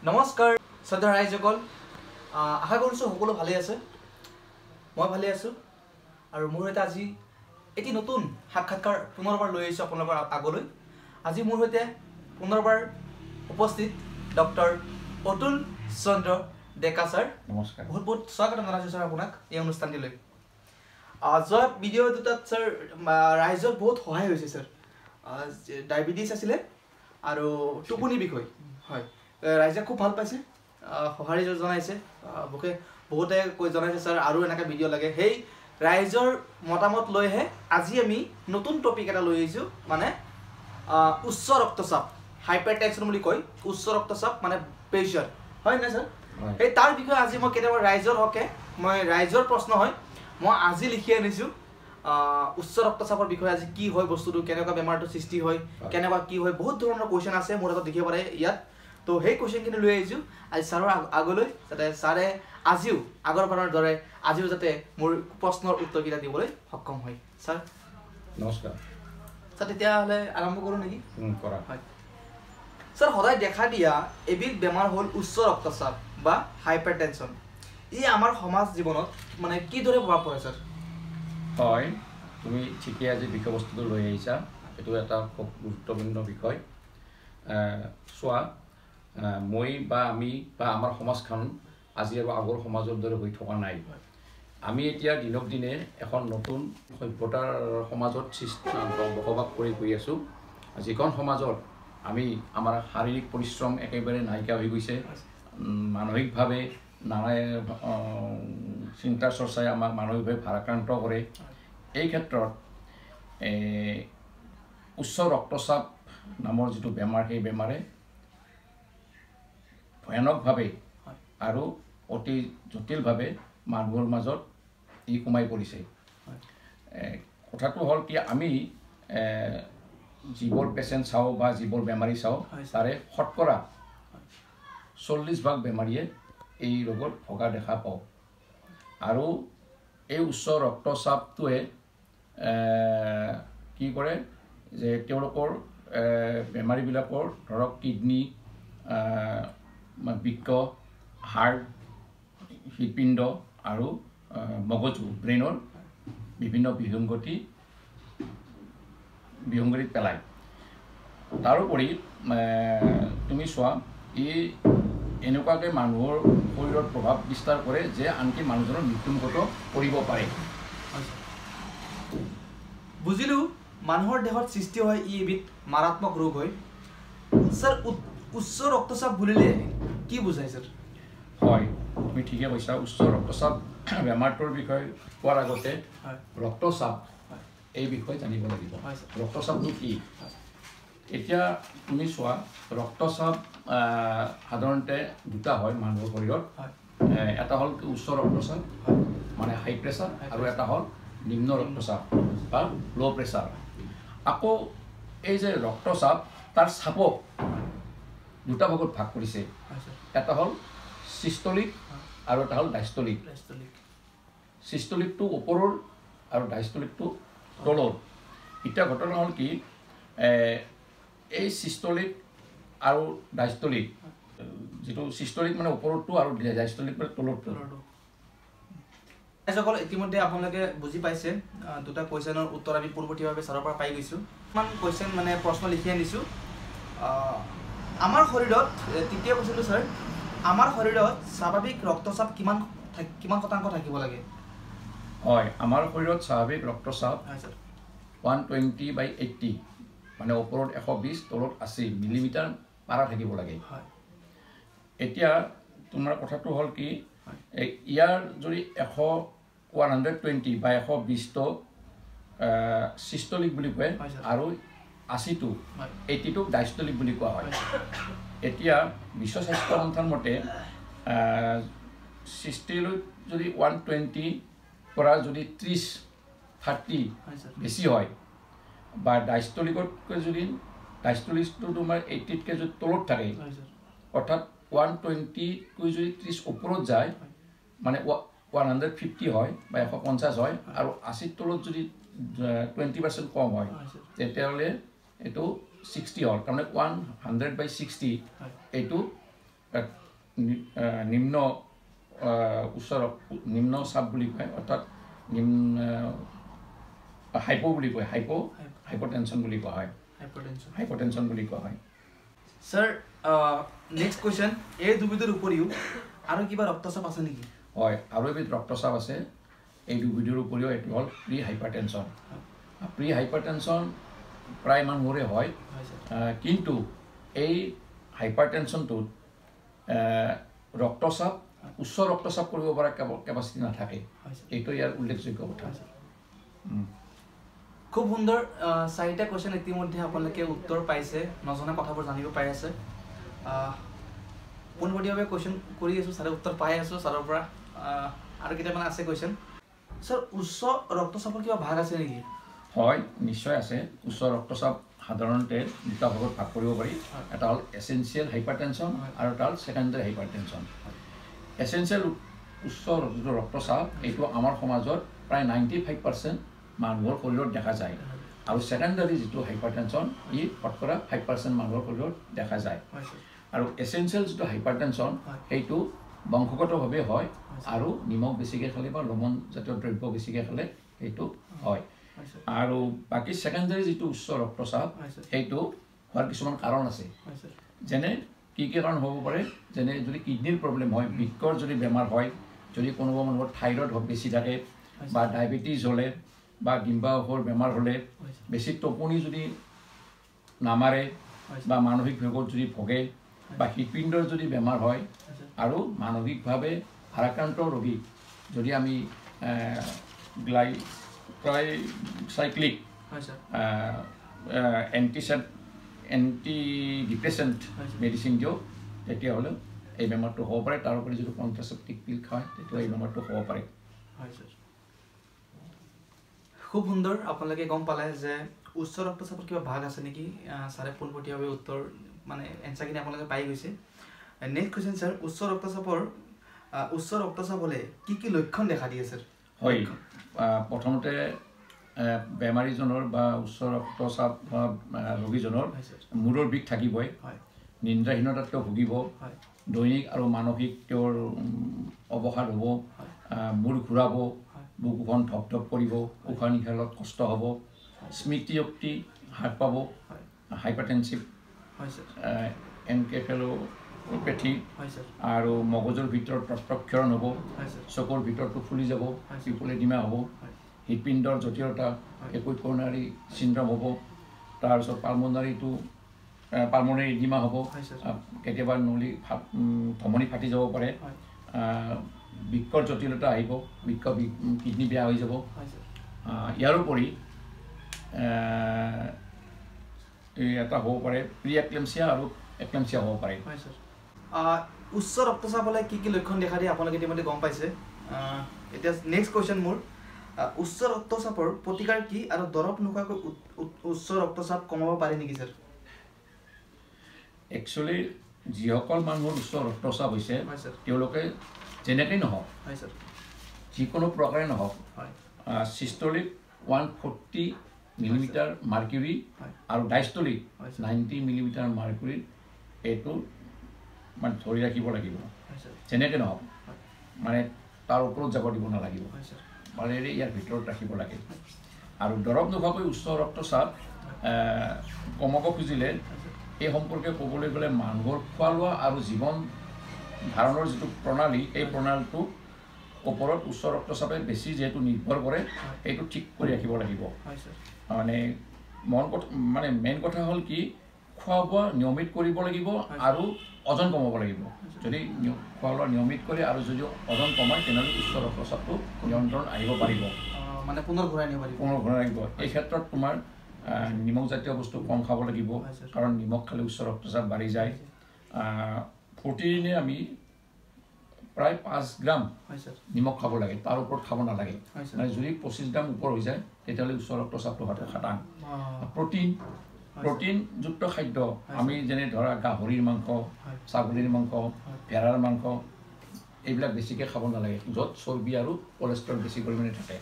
নমস্কাৰ শ্ৰদ্ধা ৰাইজসকল, আশা কৰিছোঁ সকলো ভালে আছে। মই ভালে আছোঁ আৰু মোৰ এটা আজি এটি নতুন সাক্ষাৎকাৰ পুনৰবাৰ লৈ আহিছোঁ আপোনালোকৰ আগলৈ। আজি মোৰ সৈতে পুনৰবাৰ উপস্থিত ডক্টৰ অতুল চন্দ্ৰ ডেকা ছাৰ। নমস্কাৰ। বহুত বহুত স্বাগতম জনাইছোঁ ছাৰ আপোনাক এই অনুষ্ঠানটিলৈ। যোৱা ভিডিঅ' দুটাত ছাৰ ৰাইজৰ বহুত সহায় হৈছে ছাৰ। ডায়েবেটিছ আছিলে আৰু টোপনি বিষয়, হয়, ৰাইজে খুব ভাল পাইছে, সঁহাৰি জনাইছে, বহুতে জনাইছে ছাৰ আৰু এনেকৈ ভিডিঅ' লাগে। সেই ৰাইজৰ মতামত লৈহে আজি আমি নতুন টপিক এটা লৈ আহিছোঁ, মানে উচ্চ ৰক্তচাপ, হাইপাৰ টেনশ্যন বুলি কয়। উচ্চ ৰক্তচাপ মানে প্ৰেছাৰ, হয় নাই ছাৰ? সেই তাৰ বিষয়ে আজি মই কেতিয়াবা ৰাইজৰ হকে ৰাইজৰ প্ৰশ্ন হয়, মই আজি লিখি আনিছোঁ উচ্চ ৰক্তচাপৰ বিষয়ে। আজি কি হয় বস্তুটো, কেনেকুৱা বেমাৰটো সৃষ্টি হয়, কেনেকুৱা কি হয়, বহুত ধৰণৰ কুৱেশ্যন আছে মোৰ হাতত দেখিব পাৰে ইয়াত। তো সেই কুৱেশ্যনখিনি লৈ আহিছোঁ আজি ছাৰৰ আগলৈ, যাতে ছাৰে আজিও আগৰবাৰৰ দৰে আজিও যাতে মোৰ প্ৰশ্নৰ উত্তৰকেইটা দিবলৈ সক্ষম হয়। ছাৰ নমস্কাৰ। ছাৰ তেতিয়াহ'লে আৰম্ভ কৰোঁ নেকি? কৰা। হয় ছাৰ, সদায় দেখা দিয়া এবিধ বেমাৰ হ'ল উচ্চ ৰক্তচাপ বা হাইপাৰ টেনশ্যন। ই আমাৰ সমাজ জীৱনত মানে কিদৰে প্ৰভাৱ পৰে ছাৰ? হয়, তুমি ঠিকেই আজি বিষয়বস্তুটো লৈ আহিছা। এইটো এটা খুব গুৰুত্বপূৰ্ণ বিষয়। চোৱা, মই বা আমি বা আমাৰ সমাজখন আজি আৰু আগৰ সমাজৰ দৰে হৈ থকা নাই। আমি এতিয়া দিনক দিনে এখন নতুন সভ্যতাৰ সমাজত বসবাস কৰি গৈ আছোঁ। যিখন সমাজত আমি আমাৰ শাৰীৰিক পৰিশ্ৰম একেবাৰে নাইকিয়া হৈ গৈছে, মানসিকভাৱে নানা চিন্তা চৰ্চাই আমাক মানসিকভাৱে ভাৰাক্ৰান্ত কৰে। এই ক্ষেত্ৰত উচ্চ ৰক্তচাপ নামৰ যিটো বেমাৰ, সেই বেমাৰে ভয়ানকভাৱে আৰু অতি জটিলভাৱে মানুহৰ মাজত ই সোমাই পৰিছে। কথাটো হ'ল কি, আমি যিবোৰ পেচেণ্ট চাওঁ বা যিবোৰ বেমাৰী চাওঁ, তাৰে শতকৰা 40% বেমাৰীয়ে এই ৰোগত ভগা দেখা পাওঁ। আৰু এই উচ্চ ৰক্তচাপটোৱে কি কৰে যে তেওঁলোকৰ বেমাৰীবিলাকৰ ধৰক কিডনী, বৃক্ক, হাৰ্ট, হৃদপিণ্ড আৰু মগজু, ব্ৰেইনৰ বিভিন্ন বিসংগতিত পেলায়। তাৰোপৰি তুমি চোৱা, ই এনেকুৱাকৈ মানুহৰ শৰীৰত প্ৰভাৱ বিস্তাৰ কৰে যে আনকি মানুহজনৰ মৃত্যুমুখতো পৰিব পাৰে। বুজিলোঁ, মানুহৰ দেহত সৃষ্টি হয় ই এবিধ মাৰাত্মক ৰোগ হয়। ছাৰ, উচ্চ ৰক্তচাপ বুলিলে কি বুজায় ছাৰ? হয়, তুমি ঠিকে কৈছা। উচ্চ ৰক্তচাপ বেমাৰটোৰ বিষয়ে কোৱাৰ আগতে ৰক্তচাপ এই বিষয়ে জানিব লাগিব। ৰক্তচাপটো কি? এতিয়া তুমি চোৱা, ৰক্তচাপ সাধাৰণতে দুটা হয় মানুহৰ শৰীৰত। এটা হ'ল উচ্চ ৰক্তচাপ মানে হাই প্ৰেছাৰ, আৰু এটা হ'ল নিম্ন ৰক্তচাপ বা ল' প্ৰেছাৰ। আকৌ এই যে ৰক্তচাপ, তাৰ চাপক দুটা ভাগত ভাগ কৰিছে। এটা হ'ল চিষ্টলিক আৰু এটা হ'ল ডাইষ্টলিক। চিষ্টলিকটো ওপৰৰ আৰু ডাইষ্টলিকটো তলৰ। এতিয়া ঘটনা হ'ল কি, এই চিষ্টলিক আৰু ডাইষ্টলিক, যিটো চিষ্টলিক মানে ওপৰৰটো আৰু ডাইষ্টলিক মানে তলৰটো। ৰাইজসকল, ইতিমধ্যে আপোনালোকে বুজি পাইছে, দুটা কুৱেশ্যনৰ উত্তৰ আমি পোনপটীয়াভাৱে ছাৰৰ পৰা পাই গৈছোঁ। ইমান কুৱেশ্যন মানে প্ৰশ্ন লিখি আনিছোঁ। আমাৰ শৰীৰত, তৃতীয় কুৱেশ্যনটো ছাৰ, আমাৰ শৰীৰত স্বাভাৱিক ৰক্তচাপ কিমান শতাংশ থাকিব লাগে? হয়, আমাৰ শৰীৰত স্বাভাৱিক ৰক্তচাপ 120/80, মানে ওপৰত 120, তলত 80 মিলিমিটাৰ পাৰা থাকিব লাগে। এতিয়া তোমাৰ কথাটো হ'ল কি, ইয়াৰ যদি 120 বা 120টো চিষ্টলিক বুলি কয়, আৰু 80টোক ডাইষ্টলিক বুলি কোৱা হয়। এতিয়া বিশ্ব স্বাস্থ্য সংস্থাৰ মতে চিষ্টলিক যদি 120 পৰা যদি 30 বেছি হয়, বা ডাইষ্টলিকতকৈ যদি ডাইষ্টলিকটো তোমাৰ 80তকৈ যদি তলত থাকে, অৰ্থাৎ 120কৈ যদি 30 ওপৰত যায়, মানে 150 হয় বা 150 হয়, আৰু 80ৰ তলত যদি 20% কম হয়, তেতিয়াহ'লে এইটো 60 হ'ল, তাৰমানে 100/60 এইটো নিম্ন নিম্ন চাপ বুলি কয় অৰ্থাৎ হাইপো বুলি কয় হাইপোটেনশ্যন বুলি কোৱা হয় হাইপোটেনশ্যন বুলি কোৱা হয় স্যাৰ নেক্সট কোৱেশ্চন এই দুবিধৰ উপৰিও আৰু কিবা ৰক্তচাপ আছে নেকি হয় আৰু এবিধ ৰক্তচাপ আছে এই দুবিধৰ উপৰিও এইটো হ'ল প্ৰি হাইপাৰটেনশ্যন প্ৰি হাইপাৰটেনশ্যন প্ৰায় মানুহৰে হয় কিন্তু এই হাইপাৰটেনশ্যনটোত ৰক্তচাপ উচ্চ ৰক্তচাপ কৰিব পৰা কেপাচিটি নাথাকে এইটো ইয়াৰ উল্লেখযোগ্য কথা খুব সুন্দৰ চাৰিটা কোৱেশ্চন ইতিমধ্যে আপোনালোকে উত্তৰ পাইছে নজনা কথাবোৰ জানিব পাই আছে পোনপটীয়াভাৱে কোৱেশ্চন কৰি আছোঁ ছাৰে উত্তৰ পাই আছোঁ ছাৰৰ পৰা আৰু কেইটামান আছে কোৱেশ্চন ছাৰ উচ্চ ৰক্তচাপৰ কিবা ভাগ আছে নেকি হয় নিশ্চয় আছে উচ্চ ৰক্তচাপ সাধাৰণতে দুটা ভাগত ভাগ কৰিব পাৰি এটা হ'ল এচেঞ্চিয়েল হাইপাৰটেনশ্যন আৰু এটা হ'ল ছেকেণ্ডেৰী হাইপাৰটেনশ্যন এচেঞ্চিয়েল উচ্চ ৰক্তচাপ এইটো আমাৰ সমাজত প্ৰায় 95% মানুহৰ শৰীৰত দেখা যায় আৰু ছেকেণ্ডাৰী যিটো হাইপাৰটেনশ্যন ই শতকৰা 5% মানুহৰ শৰীৰত দেখা যায় আৰু এচেঞ্চিয়েল যিটো হাইপাৰটেনশ্যন সেইটো বংশগতভাৱে হয় আৰু নিমখ বেছিকৈ খালে বা লৱণ জাতীয় দ্ৰব্য বেছিকৈ খালে সেইটো হয় আৰু বাকী ছেকেণ্ডাৰী যিটো উচ্চ ৰক্তচাপ সেইটো হোৱাৰ কিছুমান কাৰণ আছে যেনে কি কাৰণ হ'ব পাৰে যেনে যদি কিডনিৰ প্ৰব্লেম হয় বৃক্কৰ যদি বেমাৰ হয় যদি কোনোবা মানুহৰ থাইৰয়ড বেছি থাকে বা ডায়েবেটিছ হ'লে বা ডিম্বাশয়ৰ বেমাৰ হ'লে বেছি টোপনি যদি নামাৰে বা মানসিক ৰোগত যদি ভোগে বা হৃদপিণ্ডৰ যদি বেমাৰ হয় আৰু মানসিকভাৱে ভাৰাক্ৰান্ত ৰোগী যদি আমি ট্ৰাইচাইক্লিক এণ্টি ডিপ্ৰেছেণ্ট মেডিচিন দিওঁ তেতিয়াহ'লে এই বেমাৰটো হ'ব পাৰে তাৰোপৰি যদি কণ্ট্ৰাচেপ্টিভ পিল খায় তেতিয়া এই বেমাৰটো হ'ব পাৰে খুব সুন্দৰ আপোনালোকে গম পালে যে উচ্চ ৰক্তচাপৰ কিবা ভাগ আছে নেকি ছাৰে পোনপটীয়াভাৱে উত্তৰ মানে এনচাৰখিনি আপোনালোকে পাই গৈছে নেক্সট কুৱেশ্যন ছাৰ উচ্চ ৰক্তচাপ হ'লে কি লক্ষণ দেখা দিয়ে ছাৰ হয় প্ৰথমতে বেমাৰীজনৰ বা উচ্চ ৰক্তচাপ ৰোগীজনৰ মূৰৰ বিষ থাকিবই নিদ্ৰাহীনতাত তেওঁ ভুগিব দৈনিক আৰু মানসিক তেওঁৰ অৱসাদ হ'ব মূৰ ঘূৰাব বুকুখন ধপ কৰিব উশাহ নিশাহত কষ্ট হ'ব স্মৃতিশক্তি হ্ৰাস পাব হাইপাৰটেনছিভ এনকেফেলোপেথি আৰু মগজুৰ ভিতৰত ৰক্তক্ষৰণ হ'ব চকুৰ ভিতৰটো ফুলি যাব পিপলিডিমা হ'ব হৃদপিণ্ডৰ জটিলতা একৈট কৰনাৰী চিণ্ড্ৰম হ'ব তাৰপিছত পালমনাৰী ইডিমা হ'ব কেতিয়াবা নলী ধমনী ফাটি যাব পাৰে বৃক্কৰ জটিলতা আহিব কিডনি বেয়া হৈ যাব ইয়াৰোপৰি এটা হ'ব পাৰে প্ৰি এক্লেমচিয়া আৰু এক্লেমচিয়া হ'ব পাৰে উচ্চ ৰক্তচাপ হ'লে কি লক্ষণ দেখা দিয়ে আপোনালোকে ইতিমধ্যে গম পাইছে এতিয়া নেক্সট কুৱেশ্যন মোৰ উচ্চ ৰক্তচাপৰ প্ৰতিকাৰ কি আৰু দৰৱ নোখোৱাকৈ উচ্চ ৰক্তচাপ কমাব পাৰে নেকি ছাৰ একচুৱেলি যিসকল মানুহৰ উচ্চ ৰক্তচাপ হৈছে তেওঁলোকে যেনেকৈ নহওক যিকোনো প্ৰকাৰে নহওক চিষ্টলিক 140 মিলিমিটাৰ মাৰ্কিউৰি আৰু ডাইষ্টলিক 90 মিলিমিটাৰ মাৰ্কিউৰি এইটো মানে ধৰি ৰাখিব লাগিব যেনেকৈ নহওক মানে তাৰ ওপৰত যাব দিব নালাগিব মানে ইয়াৰ ভিতৰত ৰাখিব লাগে আৰু দৰৱ নোখোৱাকৈ উচ্চ ৰক্তচাপ কমাব খুজিলে এই সম্পৰ্কে ক'বলৈ গ'লে মানুহৰ খোৱা লোৱা আৰু জীৱন ধাৰণৰ যিটো প্ৰণালী এই প্ৰণালীটোৰ ওপৰত উচ্চ ৰক্তচাপে বেছি যিহেতু নিৰ্ভৰ কৰে এইটো ঠিক কৰি ৰাখিব লাগিব মানে মেইন কথা হ'ল কি খোৱা বোৱা নিয়মিত কৰিব লাগিব আৰু ওজন কমাব লাগিব যদি খোৱা লোৱা নিয়মিত কৰে আৰু যদি ওজন কমায় তেনেহ'লে উচ্চ ৰক্তচাপটো নিয়ন্ত্ৰণ আহিব পাৰিব মানে পুনৰ ঘূৰাই আহিব এই ক্ষেত্ৰত তোমাৰ নিমখজাতীয় বস্তু কম খাব লাগিব কাৰণ নিমখ খালে উচ্চ ৰক্তচাপ বাঢ়ি যায় প্ৰতিদিনে আমি প্ৰায় 5 গ্ৰাম নিমখ খাব লাগে তাৰ ওপৰত খাব নালাগে মানে যদি 25 গ্ৰাম ওপৰ হৈ যায় তেতিয়াহ'লে উচ্চ ৰক্তচাপটো হোৱাটো খাটাং প্ৰটিনযুক্ত খাদ্য আমি যেনে ধৰা গাহৰিৰ মাংস ছাগলীৰ মাংস ভেড়াৰ মাংস এইবিলাক বেছিকৈ খাব নালাগে য'ত চৰ্বি আৰু কলেষ্ট্ৰল বেছি পৰিমাণে থাকে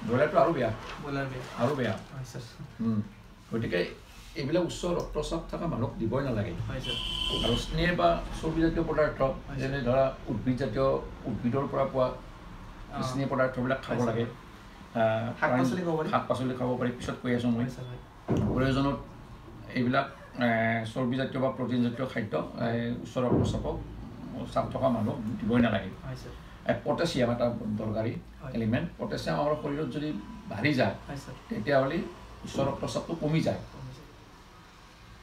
ব্ৰইলাৰটো আৰু বেয়া গতিকে এইবিলাক উচ্চ ৰক্তচাপ থকা মানুহক দিবই নালাগে আৰু স্নেহ বা চৰ্বিজাতীয় পদাৰ্থ যেনে ধৰা উদ্ভিদৰ পৰা পোৱা স্নেহ পদাৰ্থবিলাক খাব লাগে শাক পাচলি খাব পাৰি পিছত কৈ আছোঁ মই প্ৰয়োজনত এইবিলাক চৰ্বিজাতীয় বা প্ৰটিনজাতীয় খাদ্য উচ্চ ৰক্তচাপ থকা মানুহক দিবই নালাগে পটাছিয়াম এটা দৰকাৰী এলিমেণ্ট পটাছিয়াম আমাৰ শৰীৰত যদি বাঢ়ি যায় তেতিয়াহ'লে উচ্চ ৰক্তচাপটো কমি যায়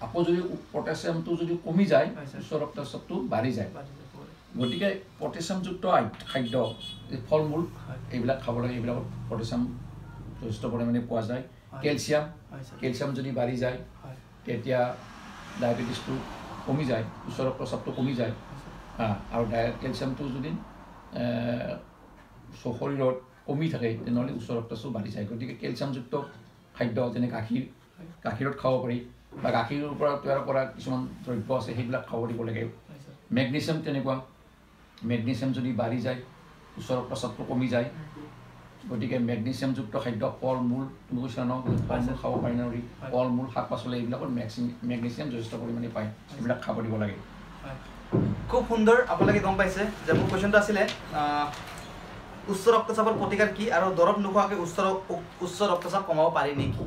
আকৌ যদি পটাছিয়ামটো যদি কমি যায় উচ্চ ৰক্তচাপটো বাঢ়ি যায় গতিকে পটাছিয়ামযুক্ত খাদ্য ফল মূল এইবিলাক খাব লাগে এইবিলাকত পটাছিয়াম যথেষ্ট পৰিমাণে পোৱা যায় কেলছিয়াম যদি বাঢ়ি যায় তেতিয়া ডায়েবেটিছটো কমি যায় উচ্চ ৰক্তচাপটো কমি যায় আৰু কেলছিয়ামটো যদি শৰীৰত কমি থাকে তেনেহ'লে উচ্চ ৰক্তচাপ বাঢ়ি যায় গতিকে কেলছিয়ামযুক্ত খাদ্য যেনে গাখীৰত খাব পাৰি বা গাখীৰৰ পৰা তৈয়াৰ কৰা কিছুমান দ্ৰব্য আছে সেইবিলাক খাব দিব লাগে মেগনেছিয়াম তেনেকুৱা মেগনেছিয়াম যদি বাঢ়ি যায় উচ্চ ৰক্তচাপটো কমি যায় গতিকে মেগনেছিয়ামযুক্ত খাদ্য ফল মূল তুমি কৈছা ন ফল মূল খাব পাৰি নৰি ফল মূল শাক পাচলি এইবিলাকত মেগনেছিয়াম যথেষ্ট পৰিমাণে পায় এইবিলাক খাব দিব লাগে খুব সুন্দৰ আপোনালোকে গম পাইছে যে মোৰ কুৱেশ্যনটো আছিলে উচ্চ ৰক্তচাপৰ প্ৰতিকাৰ কি আৰু দৰৱ নোখোৱাকৈ উচ্চ ৰক্তচাপ কমাব পাৰি নেকি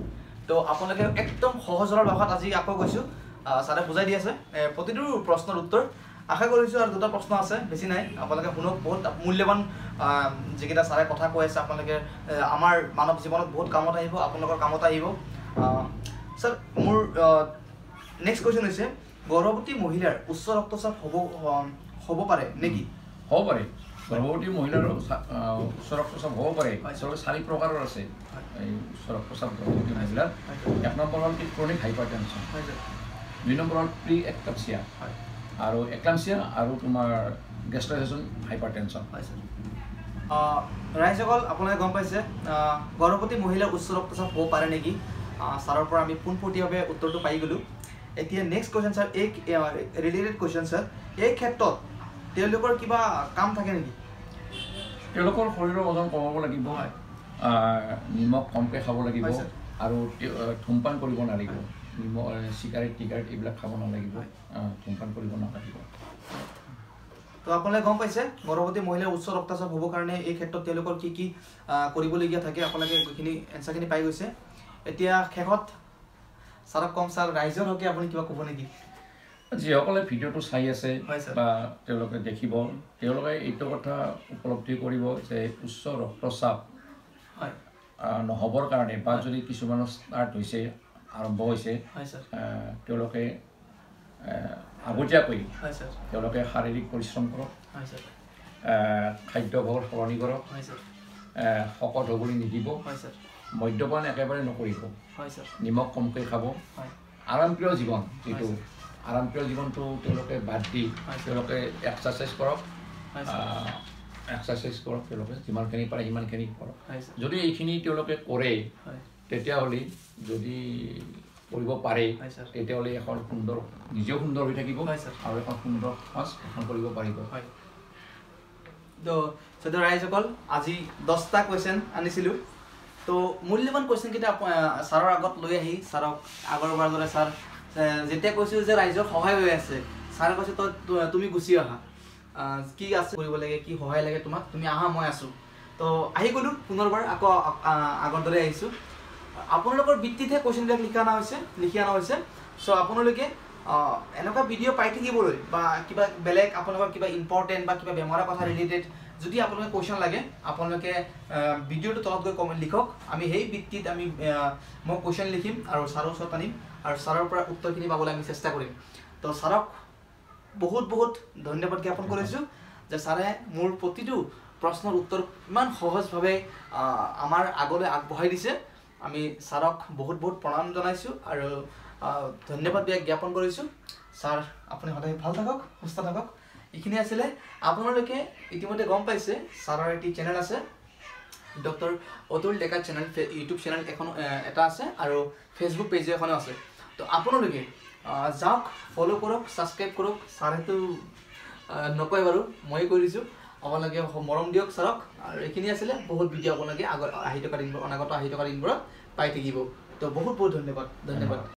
তো আপোনালোকে একদম সহজ সৰল ভাষাত আজি আকৌ কৈছোঁ ছাৰে বুজাই দি আছে প্ৰতিটো প্ৰশ্নৰ উত্তৰ আশা কৰিছোঁ আৰু দুটা প্ৰশ্ন আছে বেছি নাই আপোনালোকে শুনক বহুত মূল্যৱান যিকেইটা ছাৰে কথা কৈ আছে আপোনালোকে আমাৰ মানৱ জীৱনত বহুত কামত আহিব আপোনালোকৰ কামত আহিব ছাৰ মোৰ নেক্সট কুৱেশ্যন হৈছে গৰ্ভৱতী মহিলাৰ উচ্চ ৰক্তচাপ হ'ব পাৰে নেকি হ'ব পাৰে গৰ্ভৱতী মহিলাৰ উচ্চ ৰক্তচাপ হ'ব পাৰে আচলতে 4 প্ৰকাৰৰ আছে এই উচ্চ ৰক্তচাপ গৰ্ভৱতী মহিলাৰ 1 নম্বৰ হ'ল ক্ৰনিক হাইপাৰটেনশ্যন 2 নম্বৰ হ'ল প্ৰি এক্লাম্পচিয়া আৰু এক্লাম্পচিয়া আৰু তোমাৰ গেষ্ট্ৰেচন হাইপাৰটেনশ্যন ৰাইজসকল আপোনালোকে গম পাইছে গৰ্ভৱতী মহিলাৰ উচ্চ ৰক্তচাপ হ'ব পাৰে নেকি ছাৰৰ পৰা আমি পোনপটীয়াভাৱে উত্তৰটো পাই গ'লোঁ এতিয়া নেক্সট কুৱেশ্যন ছাৰ এই ৰিলেটেড কুৱেশ্যন ছাৰ এই ক্ষেত্ৰত তেওঁলোকৰ কিবা কাম থাকে নেকি তেওঁলোকৰ শৰীৰৰ ওজন কমাব লাগিব নিমখ কমকৈ খাব লাগিব আৰু ধূমপান কৰিব নালাগিব নিমখ চিগাৰেট এইবিলাক খাব নালাগিব ধূমপান কৰিব নালাগিব তো আপোনালোকে গম পাইছে গৰ্ভৱতী মহিলাৰ উচ্চ ৰক্তচাপ হ'বৰ কাৰণে এই ক্ষেত্ৰত তেওঁলোকৰ কি কি কৰিবলগীয়া থাকে আপোনালোকে এইখিনি এনচাৰখিনি পাই গৈছে এতিয়া শেষত ছাৰক কম ছাৰ ৰাইজৰ হকে আপুনি কিবা ক'ব নেকি যিসকলে ভিডিঅ'টো চাই আছে বা তেওঁলোকে দেখিব তেওঁলোকে এইটো কথা উপলব্ধি কৰিব যে উচ্চ ৰক্তচাপ নহ'বৰ কাৰণে বা যদি কিছুমানৰ ষ্টাৰ্ট হৈছে আৰম্ভ হৈছে তেওঁলোকে আগতীয়াকৈ তেওঁলোকে শাৰীৰিক পৰিশ্ৰম কৰক খাদ্যভাৰ সলনি কৰক শকত হ'বলৈ নিদিব মদ্যপান একেবাৰে নকৰিব নিমখ কমকৈ খাব আৰামপ্ৰিয় জীৱন যিটো আৰামপ্ৰিয় জীৱনটো তেওঁলোকে বাদ দি তেওঁলোকে এক্সাৰচাইজ কৰক তেওঁলোকে যিমানখিনি পাৰে সিমানখিনি কৰক যদি এইখিনি তেওঁলোকে কৰে তেতিয়াহ'লে যদি কৰিব পাৰে তেতিয়াহ'লে এখন সুন্দৰ নিজেও সুন্দৰ হৈ থাকিব আৰু এখন সুন্দৰ সমাজ গঠন কৰিব পাৰিব তো ৰাইজসকল আজি 10টা কুৱেশ্যন আনিছিলোঁ তো মূল্যৱান কুৱেশ্যনকেইটা ছাৰৰ আগত লৈ আহি ছাৰক আগৰবাৰ দৰে ছাৰ যেতিয়া কৈছোঁ যে ৰাইজৰ সহায় হৈ আছে ছাৰে কৈছে তুমি গুচি অহা কি আছে কৰিব লাগে কি সহায় লাগে তোমাক তুমি আহা মই আছোঁ তো আহি গ'লোঁ পুনৰবাৰ আকৌ আগৰ দৰে আহিছোঁ আপোনালোকৰ ভিত্তিতহে কুৱেশ্যনবিলাক লিখি অনা হৈছে চ' আপোনালোকে এনেকুৱা ভিডিঅ' পাই থাকিবলৈ বা কিবা বেলেগ আপোনালোকৰ কিবা ইম্পৰ্টেণ্ট বা কিবা বেমাৰৰ কথা ৰিলেটেড যদি আপোনালোকে কুৱেশ্যন লাগে আপোনালোকে ভিডিঅ'টো তলত গৈ কমেণ্ট লিখক আমি সেই ভিত্তিত মই কুৱেশ্যন লিখিম আৰু ছাৰৰ ওচৰত আনিম আৰু ছাৰৰ পৰা উত্তৰখিনি পাবলৈ আমি চেষ্টা কৰিম তো ছাৰক বহুত বহুত ধন্যবাদ জ্ঞাপন কৰিছোঁ যে ছাৰে মোৰ প্ৰতিটো প্ৰশ্নৰ উত্তৰ ইমান সহজভাৱে আমাৰ আগলৈ আগবঢ়াই দিছে আমি ছাৰক বহুত বহুত প্ৰণাম জনাইছোঁ আৰু ধন্যবাদ জ্ঞাপন কৰিছোঁ ছাৰ আপুনি সদায় ভাল থাকক সুস্থ থাকক এইখিনি আছিলে আপোনালোকে ইতিমধ্যে গম পাইছে ছাৰৰ এটি চেনেল আছে ডক্টৰ অতুল ডেকা চেনেল ইউটিউব চেনেল এটা আছে আৰু ফেচবুক পেজ এখনো আছে তো আপোনালোকে যাওক ফ'ল' কৰক ছাবস্ক্ৰাইব কৰক ছাৰেতো নকয় বাৰু মই কৈ দিছোঁ আপোনালোকে মৰম দিয়ক ছাৰক আৰু এইখিনি আছিলে বহুত ভিডিঅ' আপোনালোকে অনাগত আহি থকা দিনবোৰত পাই থাকিব তো বহুত বহুত ধন্যবাদ